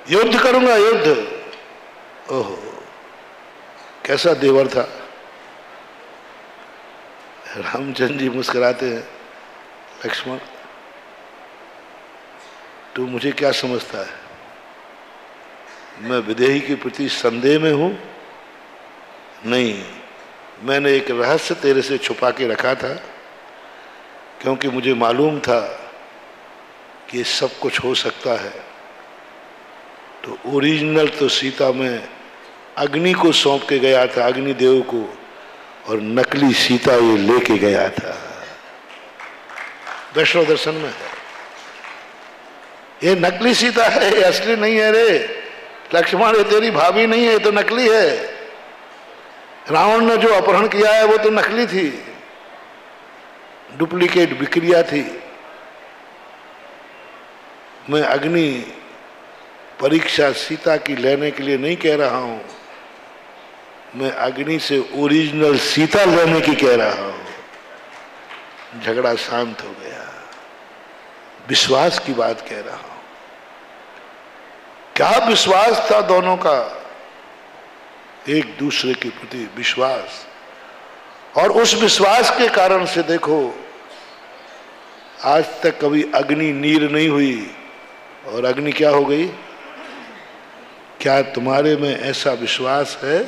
युद्ध करूंगा, युद्ध। ओहो, कैसा देवर था। रामचंद्र जी मुस्कुराते हैं, लक्ष्मण तू मुझे क्या समझता है? मैं विदेही के प्रति संदेह में हूं? नहीं, मैंने एक रहस्य तेरे से छुपा के रखा था, क्योंकि मुझे मालूम था कि सब कुछ हो सकता है। तो ओरिजिनल तो सीता में अग्नि को सौंप के गया था, अग्निदेव को, और नकली सीता ये लेके गया था। वैष्णव दर्शन में है, ये नकली सीता है, ये असली नहीं है रे लक्ष्मण, ये तेरी भाभी नहीं है, ये तो नकली है। रावण ने जो अपहरण किया है वो तो नकली थी, डुप्लीकेट विक्रिया थी। मैं अग्नि परीक्षा सीता की लेने के लिए नहीं कह रहा हूं, मैं अग्नि से ओरिजिनल सीता लेने की कह रहा हूं। झगड़ा शांत हो गया, विश्वास की बात कह रहा हूं। क्या विश्वास था दोनों का, एक दूसरे के प्रति विश्वास, और उस विश्वास के कारण से देखो आज तक कभी अग्नि नीर नहीं हुई और अग्नि क्या हो गई। क्या तुम्हारे में ऐसा विश्वास है?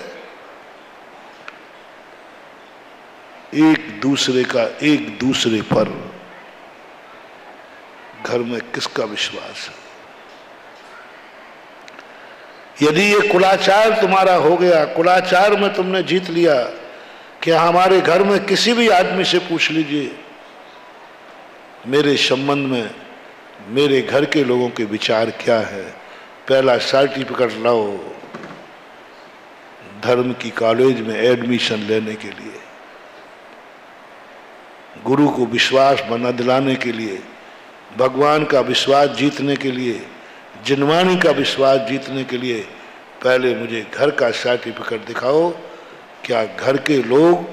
एक दूसरे का, एक दूसरे पर घर में किसका विश्वास है? यदि ये कुलाचार तुम्हारा हो गया, कुलाचार में तुमने जीत लिया, कि हमारे घर में किसी भी आदमी से पूछ लीजिए मेरे संबंध में, मेरे घर के लोगों के विचार क्या है, पहला सर्टिफिकेट लाओ धर्म की कॉलेज में एडमिशन लेने के लिए, गुरु को विश्वास बना दिलाने के लिए, भगवान का विश्वास जीतने के लिए, जिनवानी का विश्वास जीतने के लिए पहले मुझे घर का सर्टिफिकेट दिखाओ। क्या घर के लोग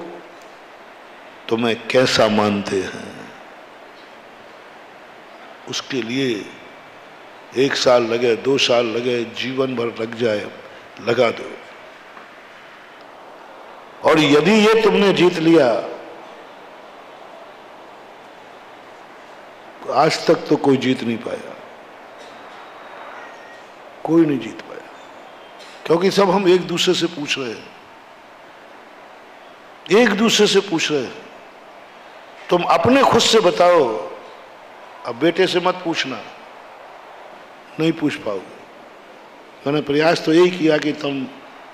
तुम्हें कैसा मानते हैं? उसके लिए 1 साल लगे, 2 साल लगे, जीवन भर लग जाए, लगा दो। और यदि ये तुमने जीत लिया, तो आज तक तो कोई जीत नहीं पाया, कोई नहीं जीत पाया, क्योंकि सब हम एक दूसरे से पूछ रहे हैं, एक दूसरे से पूछ रहे हैं। तुम अपने खुद से बताओ, अब बेटे से मत पूछना, नहीं पूछ पाओगे। मैंने प्रयास तो यही किया कि तुम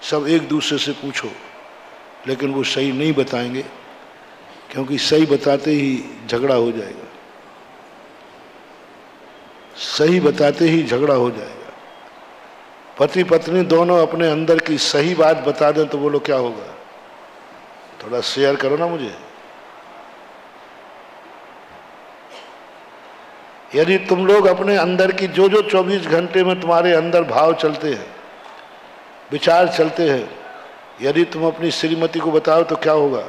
सब एक दूसरे से पूछो, लेकिन वो सही नहीं बताएंगे, क्योंकि सही बताते ही झगड़ा हो जाएगा, सही बताते ही झगड़ा हो जाएगा। पति पत्नी दोनों अपने अंदर की सही बात बता दें तो बोलो क्या होगा? थोड़ा शेयर करो ना मुझे। यदि तुम लोग अपने अंदर की जो 24 घंटे में तुम्हारे अंदर भाव चलते हैं, विचार चलते हैं, यदि तुम अपनी श्रीमती को बताओ तो क्या होगा?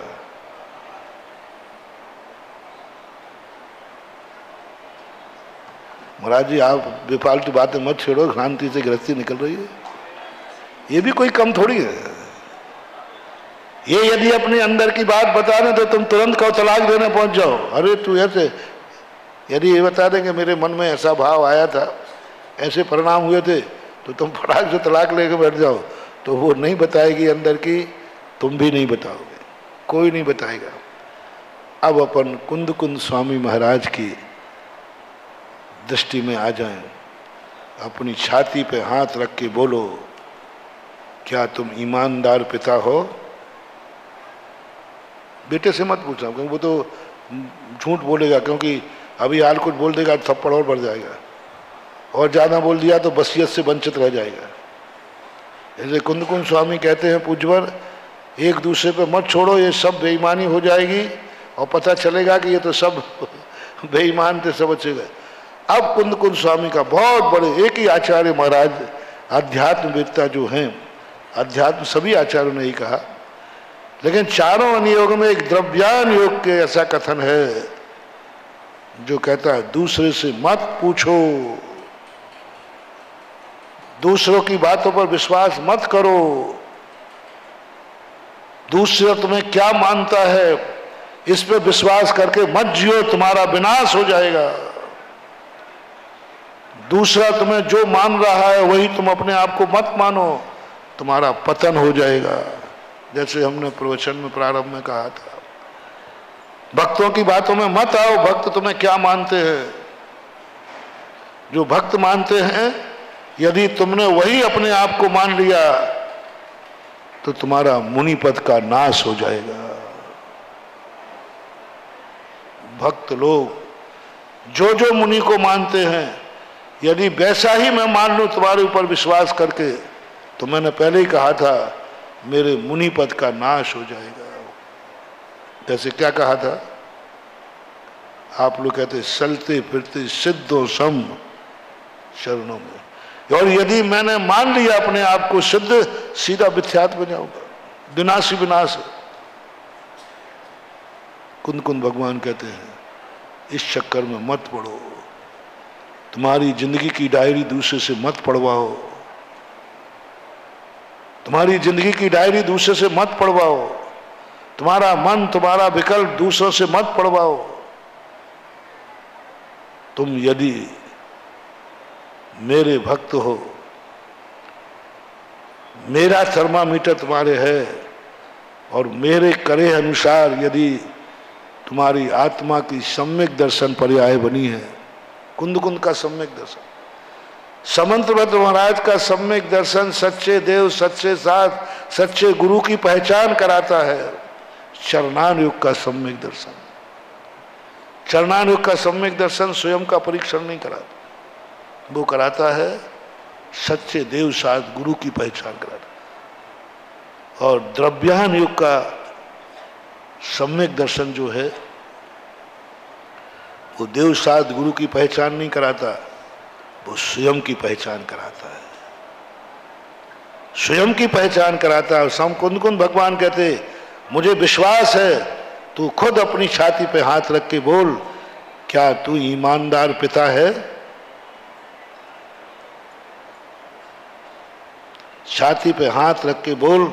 महाराज जी आप बेफालतू बातें मत छेड़ो, शांति से गृहस्थी निकल रही है, ये भी कोई कम थोड़ी है। ये यदि अपने अंदर की बात बता दें तो तुम तुरंत कहो तलाक देने पहुंच जाओ। अरे तू ऐसे, यदि ये बता देंगे मेरे मन में ऐसा भाव आया था, ऐसे परिणाम हुए थे, तो तुम फटाक से तलाक लेके बैठ जाओ। तो वो नहीं बताएगी अंदर की, तुम भी नहीं बताओगे, कोई नहीं बताएगा। अब अपन कुंद कुंद स्वामी महाराज की दृष्टि में आ जाएं, अपनी छाती पे हाथ रख के बोलो, क्या तुम ईमानदार पिता हो? बेटे से मत पूछना, क्योंकि वो तो झूठ बोलेगा, क्योंकि अभी हाल कुछ बोल देगा तो थप्पड़ और बढ़ जाएगा, और ज़्यादा बोल दिया तो बसियत से वंचित रह जाएगा। जैसे कुंद कुंद स्वामी कहते हैं पूज्यवर, एक दूसरे पे मत छोड़ो, ये सब बेईमानी हो जाएगी और पता चलेगा कि ये तो सब बेईमान थे, सब अच्छे गए। अब कुंद स्वामी का बहुत बड़े, एक ही आचार्य महाराज आध्यात्मवेत्ता जो हैं, अध्यात्म सभी आचार्यों ने ही कहा, लेकिन चारों अनुयोग में एक द्रव्यान योग के ऐसा कथन है जो कहता है दूसरे से मत पूछो, दूसरों की बातों पर विश्वास मत करो, दूसरा तुम्हें क्या मानता है इस पे विश्वास करके मत जियो, तुम्हारा विनाश हो जाएगा। दूसरा तुम्हें जो मान रहा है वही तुम अपने आप को मत मानो, तुम्हारा पतन हो जाएगा। जैसे हमने प्रवचन में प्रारंभ में कहा था, भक्तों की बातों में मत आओ, भक्त तुम्हें क्या मानते हैं। जो भक्त मानते हैं, यदि तुमने वही अपने आप को मान लिया तो तुम्हारा मुनि पद का नाश हो जाएगा। भक्त लोग जो जो मुनि को मानते हैं, यदि वैसा ही मैं मान लूं तुम्हारे ऊपर विश्वास करके, तो मैंने पहले ही कहा था मेरे मुनि पद का नाश हो जाएगा। जैसे क्या कहा था, आप लोग कहते चलते फिरते सिद्धों सम शरणों में, और यदि मैंने मान लिया अपने आप को सिद्ध, सीधा विख्यात बन जाऊंगा, विनाशी विनाश। कुंद भगवान कहते हैं इस चक्कर में मत पड़ो, तुम्हारी जिंदगी की डायरी दूसरे से मत पढ़वाओ, तुम्हारी जिंदगी की डायरी दूसरे से मत पढ़वाओ, तुम्हारा मन तुम्हारा विकल्प दूसरों से मत पढ़वाओ। तुम यदि मेरे भक्त हो, मेरा थर्मामीटर तुम्हारे है, और मेरे करे अनुसार यदि तुम्हारी आत्मा की सम्यक दर्शन पर्याय बनी है, कुंद का सम्यक दर्शन, समंतभद्र महाराज का सम्यक दर्शन सच्चे देव, सच्चे साथ, सच्चे गुरु की पहचान कराता है। चरणानुयोग का सम्यक दर्शन, चरणानुयोग का सम्यक दर्शन स्वयं का परीक्षण नहीं कराता, वो कराता है सच्चे देव साथ गुरु की पहचान कराता। और द्रव्यान युग का सम्यक दर्शन जो है, वो देव साथ गुरु की पहचान नहीं कराता, वो स्वयं की पहचान कराता है, स्वयं की पहचान कराता है। सम कुंद भगवान कहते मुझे विश्वास है, तू खुद अपनी छाती पे हाथ रख के बोल, क्या तू ईमानदार पिता है? छाती पे हाथ रख के बोल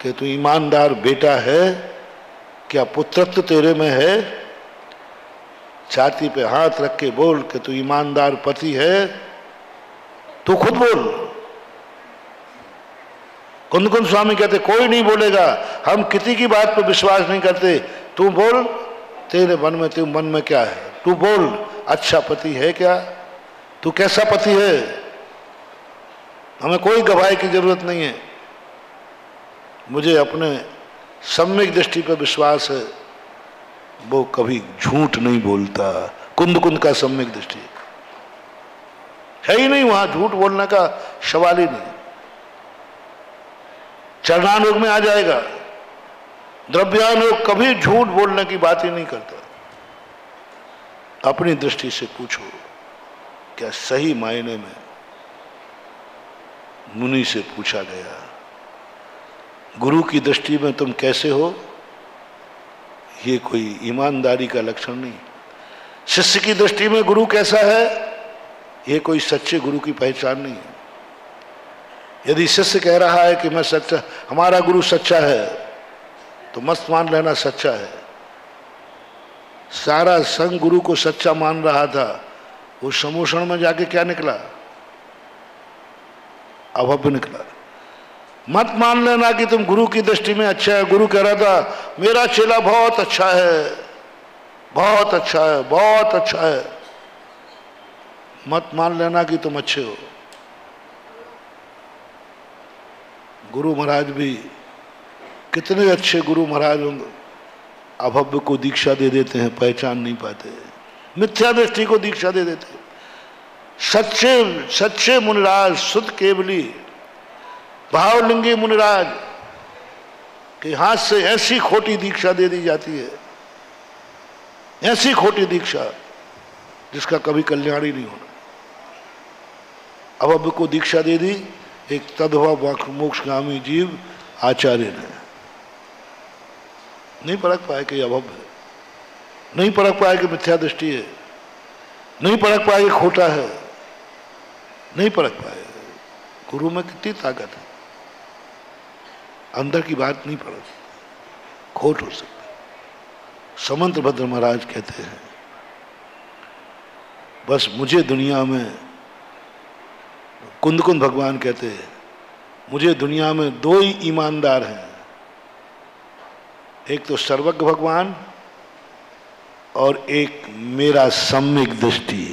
कि तू ईमानदार बेटा है, क्या पुत्रत्व तेरे में है? छाती पे हाथ रख के बोल कि तू ईमानदार पति है, तू खुद बोल। कुंद स्वामी कहते कोई नहीं बोलेगा, हम किसी की बात पर विश्वास नहीं करते, तू बोल, तेरे मन में, तेरे मन में क्या है, तू बोल। अच्छा पति है क्या? तू कैसा पति है? हमें कोई गवाही की जरूरत नहीं है, मुझे अपने सम्यक दृष्टि पर विश्वास है, वो कभी झूठ नहीं बोलता। कुंद का सम्यक दृष्टि है ही नहीं, वहां झूठ बोलने का सवाल ही नहीं। चरणानुयोग में आ जाएगा, द्रव्यानुयोग कभी झूठ बोलने की बात ही नहीं करता। अपनी दृष्टि से पूछो, क्या सही मायने में मुनि से पूछा गया, गुरु की दृष्टि में तुम कैसे हो? ये कोई ईमानदारी का लक्षण नहीं। शिष्य की दृष्टि में गुरु कैसा है, ये कोई सच्चे गुरु की पहचान नहीं है। यदि शिष्य कह रहा है कि मैं सच्चा, हमारा गुरु सच्चा है, तो मस्त मान लेना सच्चा है। सारा संघ गुरु को सच्चा मान रहा था, वो समोषण में जाके क्या निकला? अभव्य निकला। मत मान लेना कि तुम गुरु की दृष्टि में अच्छा है। गुरु कह रहा था मेरा चेला बहुत अच्छा है, बहुत अच्छा है, बहुत अच्छा है। मत मान लेना कि तुम अच्छे हो। गुरु महाराज भी, कितने अच्छे गुरु महाराज होंगे, अभव्य को दीक्षा दे देते हैं, पहचान नहीं पाते, मिथ्या दृष्टि को दीक्षा दे देते हैं। सच्चे सच्चे मुनिराज, शुद्ध केवली भावलिंगी मुनिराज के हाथ से ऐसी खोटी दीक्षा दे दी जाती है, ऐसी खोटी दीक्षा जिसका कभी कल्याण ही नहीं होना। अभव्य को दीक्षा दे दी एक तद्भव मोक्षगामी जीव आचार्य ने। नहीं परख पाए कि अभव्य है, नहीं परख पाए कि मिथ्या दृष्टि है, नहीं परख पाए कि खोटा है, नहीं परख पाए। गुरु में कितनी ताकत है, अंदर की बात नहीं पड़ती, खोट हो सकती। समंत भद्र महाराज कहते हैं, बस मुझे दुनिया में, कुंद कुंद भगवान कहते हैं, मुझे दुनिया में दो ही ईमानदार हैं, एक तो सर्वज्ञ भगवान और एक मेरा सम्यक दृष्टि।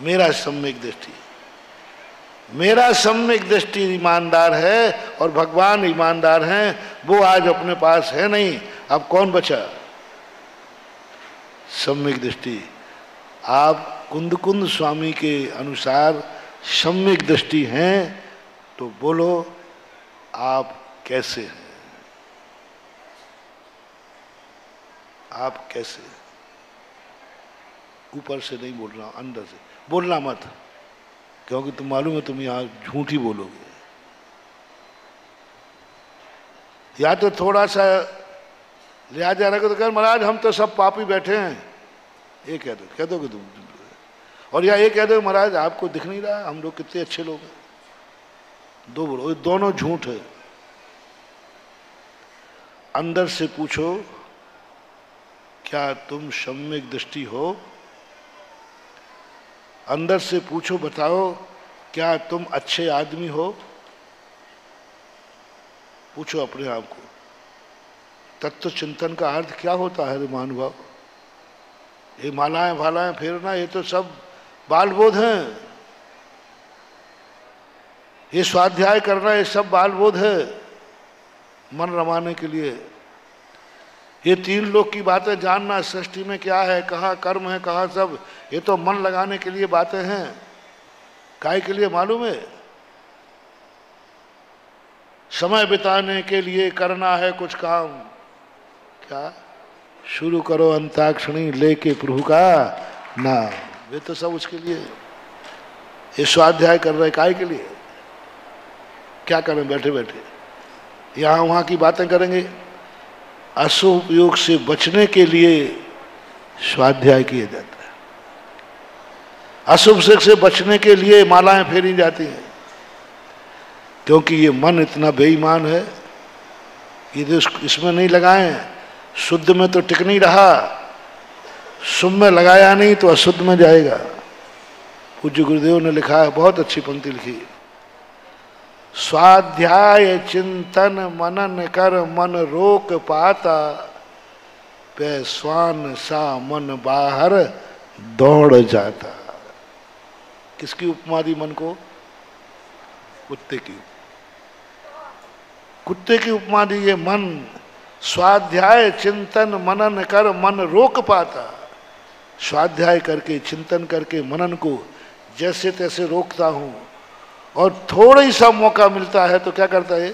मेरा सम्यक दृष्टि, मेरा सम्यक दृष्टि ईमानदार है और भगवान ईमानदार हैं। वो आज अपने पास है नहीं, अब कौन बचा? सम्यक दृष्टि। आप कुंद कुंद स्वामी के अनुसार सम्यक दृष्टि हैं तो बोलो आप कैसे हैं? आप कैसे? ऊपर से नहीं बोल रहा हूं, अंदर से बोलना मत, क्योंकि तुम मालूम है तुम यहां झूठ ही बोलोगे। या तो थोड़ा सा लिहाजा रखो तो कह महाराज हम तो सब पापी बैठे हैं, ये कह दो कि तुम, और या ये कह दो महाराज आपको दिख नहीं रहा हम लोग कितने अच्छे लोग हैं। दो बोलो, दोनों झूठ है। अंदर से पूछो क्या तुम सम्यक दृष्टि हो? अंदर से पूछो, बताओ क्या तुम अच्छे आदमी हो? पूछो अपने आप को। तत्व चिंतन का अर्थ क्या होता है महानुभाव? ये मालाएं भालाएं फेरना ये तो सब बाल बोध हैं, ये स्वाध्याय करना ये सब बाल बोध है, मन रमाने के लिए। ये तीन लोग की बातें जानना, सृष्टि में क्या है, कहाँ कर्म है, कहाँ सब, ये तो मन लगाने के लिए बातें हैं। काय के लिए मालूम है? समय बिताने के लिए करना है कुछ काम। क्या? शुरू करो अंताक्षरी लेके प्रभु का नाम। वे तो सब उसके लिए। ये स्वाध्याय कर रहे काय के लिए? क्या करें बैठे बैठे? यहां वहां की बातें करेंगे। अशुभ उपयोग से बचने के लिए स्वाध्याय किया जाता है। अशुभ से बचने के लिए मालाएं फेरी जाती हैं, क्योंकि ये मन इतना बेईमान है। ये तो इसमें नहीं लगाएं, शुद्ध में तो टिक नहीं रहा, शुभ में लगाया नहीं तो अशुद्ध में जाएगा। पूज्य गुरुदेव ने लिखा है, बहुत अच्छी पंक्ति लिखी, स्वाध्याय चिंतन मनन कर मन रोक पाता, पे स्वान सा मन बाहर दौड़ जाता। किसकी उपमा दी मन को? कुत्ते की। कुत्ते की उपमा दी। ये मन स्वाध्याय चिंतन मनन कर मन रोक पाता। स्वाध्याय करके चिंतन करके मनन को जैसे तैसे रोकता हूं, और थोड़ा ही सा मौका मिलता है तो क्या करता है?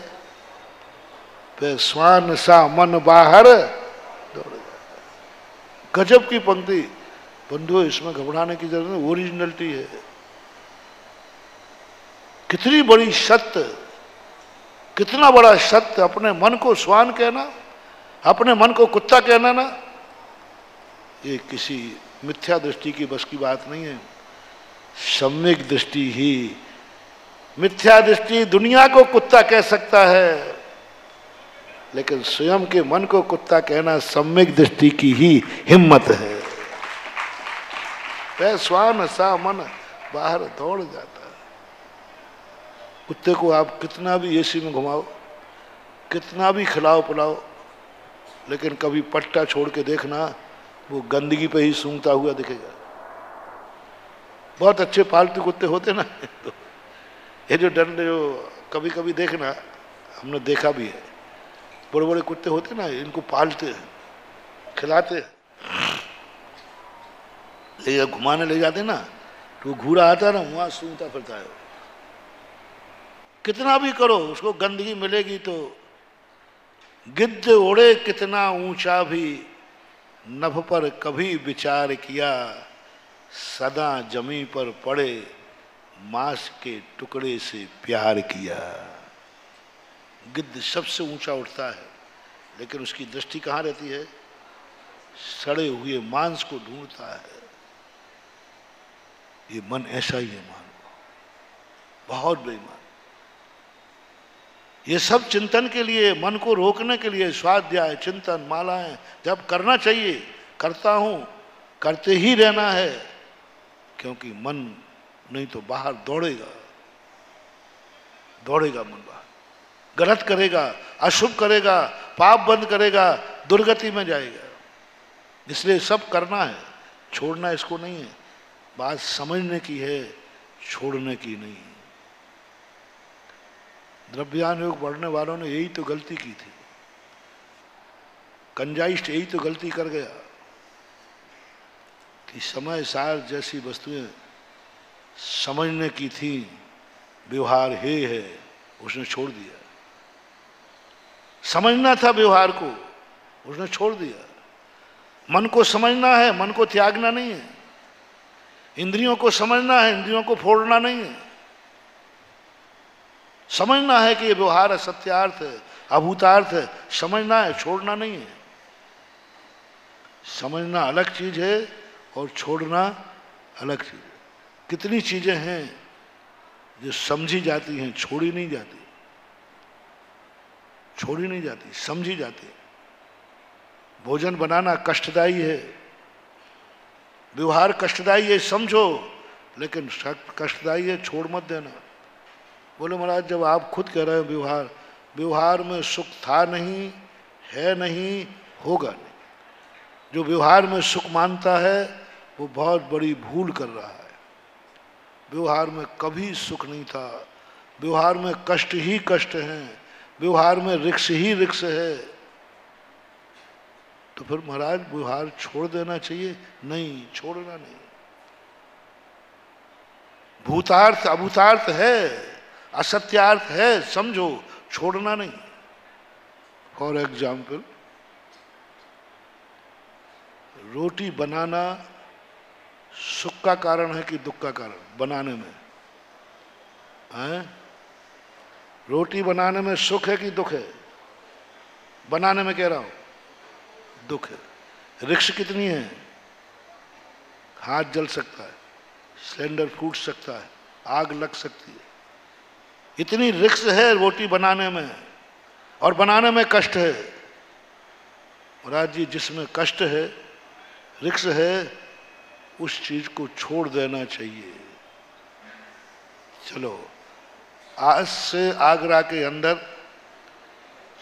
पे स्वान सा मन बाहर दौड़ जाता। गजब की पंक्ति बंधु, इसमें घबराने की जरूरत नहीं, ओरिजिनलिटी है। कितनी बड़ी सत्य, कितना बड़ा सत्य। अपने मन को स्वान कहना, अपने मन को कुत्ता कहना ना, ये किसी मिथ्या दृष्टि की बस की बात नहीं है। सम्यक दृष्टि ही, मिथ्या दृष्टि दुनिया को कुत्ता कह सकता है, लेकिन स्वयं के मन को कुत्ता कहना सम्यक दृष्टि की ही हिम्मत है। वह स्वान सा मन बाहर दौड़ जाता है। कुत्ते को आप कितना भी एसी में घुमाओ, कितना भी खिलाओ पिलाओ, लेकिन कभी पट्टा छोड़ के देखना, वो गंदगी पे ही सूंघता हुआ दिखेगा। बहुत अच्छे पालतू कुत्ते होते ना, तो ये जो डंडे जो कभी कभी देखना, हमने देखा भी है, बड़े बड़े कुत्ते होते ना, इनको पालते हैं, खिलाते हैं, ले घुमाने ले जाते ना, तो घूरा आता ना, वहां सूंघता फिरता है। कितना भी करो उसको गंदगी मिलेगी। तो गिद्ध उड़े कितना ऊंचा भी नभ पर कभी विचार किया, सदा जमी पर पड़े मांस के टुकड़े से प्यार किया। गिद्ध सबसे ऊंचा उठता है, लेकिन उसकी दृष्टि कहाँ रहती है? सड़े हुए मांस को ढूंढता है। ये मन ऐसा ही है, मान बहुत बेईमान। ये सब चिंतन के लिए, मन को रोकने के लिए स्वाध्याय, चिंतन, मालाएं जब करना चाहिए करता हूं, करते ही रहना है, क्योंकि मन नहीं तो बाहर दौड़ेगा, दौड़ेगा मन बाहर, गलत करेगा, अशुभ करेगा, पाप बंद करेगा, दुर्गति में जाएगा। इसलिए सब करना है, छोड़ना इसको नहीं है। बात समझने की है, छोड़ने की नहीं। द्रव्यान योग पढ़ने वालों ने यही तो गलती की थी। कंजाइस्ट यही तो गलती कर गया कि समय सार जैसी वस्तुएं समझने की थी, व्यवहार हे है, उसने छोड़ दिया। समझना था व्यवहार को, उसने छोड़ दिया। मन को समझना है, मन को त्यागना नहीं है। इंद्रियों को समझना है, इंद्रियों को फोड़ना नहीं है। समझना है कि ये व्यवहार है, सत्यार्थ है, अभूतार्थ है, समझना है, छोड़ना नहीं है। समझना अलग चीज है और छोड़ना अलग चीज है। कितनी चीजें हैं जो समझी जाती हैं, छोड़ी नहीं जाती, छोड़ी नहीं जाती, समझी जाती। भोजन बनाना कष्टदायी है, व्यवहार कष्टदायी है, समझो, लेकिन कष्टदायी है, छोड़ मत देना। बोले महाराज जब आप खुद कह रहे हैं व्यवहार में सुख था नहीं, है नहीं, होगा नहीं। जो व्यवहार में सुख मानता है वो बहुत बड़ी भूल कर रहा है। व्यवहार में कभी सुख नहीं था, व्यवहार में कष्ट ही कष्ट है, व्यवहार में रिक्स ही रिक्स है। तो फिर महाराज व्यवहार छोड़ देना चाहिए? नहीं, छोड़ना नहीं। भूतार्थ अभूतार्थ है, असत्यार्थ है, समझो, छोड़ना नहीं। फॉर एग्जाम्पल, रोटी बनाना सुख का कारण है कि दुख का कारण? बनाने में है? रोटी बनाने में सुख है कि दुख है? बनाने में कह रहा हूं, दुख है। रिक्स कितनी है? हाथ जल सकता है, सिलेंडर फूट सकता है, आग लग सकती है। इतनी रिक्स है रोटी बनाने में, और बनाने में कष्ट है। महाराज जी जिसमें कष्ट है, रिक्स है, उस चीज को छोड़ देना चाहिए। चलो आज से आगरा के अंदर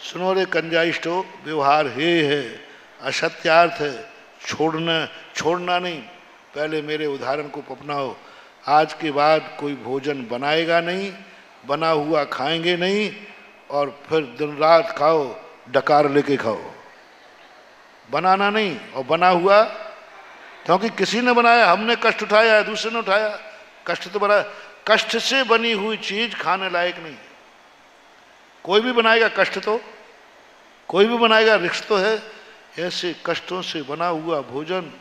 सुनो रे कंजाइस्टो, व्यवहार हे है, असत्यार्थ है, छोड़ना नहीं। पहले मेरे उदाहरण को अपनाओ। आज के बाद कोई भोजन बनाएगा नहीं, बना हुआ खाएंगे नहीं, और फिर दिन रात खाओ, डकार लेके खाओ। बनाना नहीं और बना हुआ, क्योंकि किसी ने बनाया, हमने कष्ट उठाया है, दूसरे ने उठाया, कष्ट तो बड़ा। कष्ट से बनी हुई चीज खाने लायक नहीं है। कोई भी बनाएगा कष्ट तो, कोई भी बनाएगा रिक्स तो है। ऐसे कष्टों से बना हुआ भोजन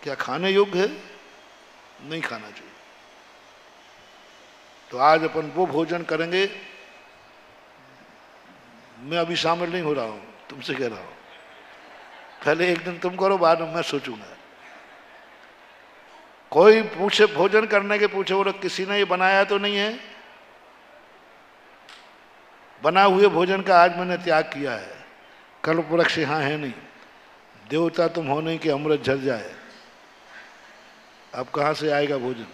क्या खाने योग्य है? नहीं खाना चाहिए। तो आज अपन वो भोजन करेंगे। मैं अभी शामिल नहीं हो रहा हूं, तुमसे कह रहा हूं, पहले एक दिन तुम करो, बाद में मैं सोचूंगा। कोई पूछे भोजन करने के, पूछे बोले किसी ने ये बनाया तो नहीं है? बना हुए भोजन का आज मैंने त्याग किया है। कल्प वृक्ष यहाँ है नहीं, देवता तुम हो नहीं कि अमृत झर जाए। अब कहाँ से आएगा भोजन?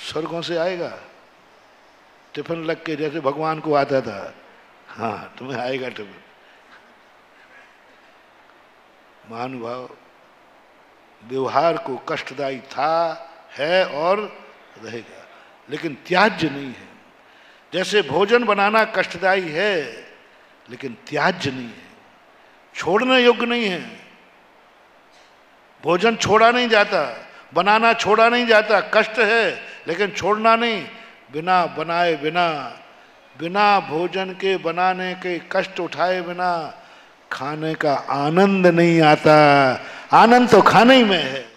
स्वर्गों से आएगा। टिफिन लग के जैसे भगवान को आता था, हाँ तुम्हें आएगा टिफिन। महानुभाव, व्यवहार को कष्टदायी था, है और रहेगा, लेकिन त्याज्य नहीं है। जैसे भोजन बनाना कष्टदायी है, लेकिन त्याज्य नहीं है, छोड़ने योग्य नहीं है। भोजन छोड़ा नहीं जाता, बनाना छोड़ा नहीं जाता, कष्ट है, लेकिन छोड़ना नहीं। बिना बनाए बिना भोजन के बनाने के कष्ट उठाए बिना खाने का आनंद नहीं आता। आनंद तो खाने ही में है।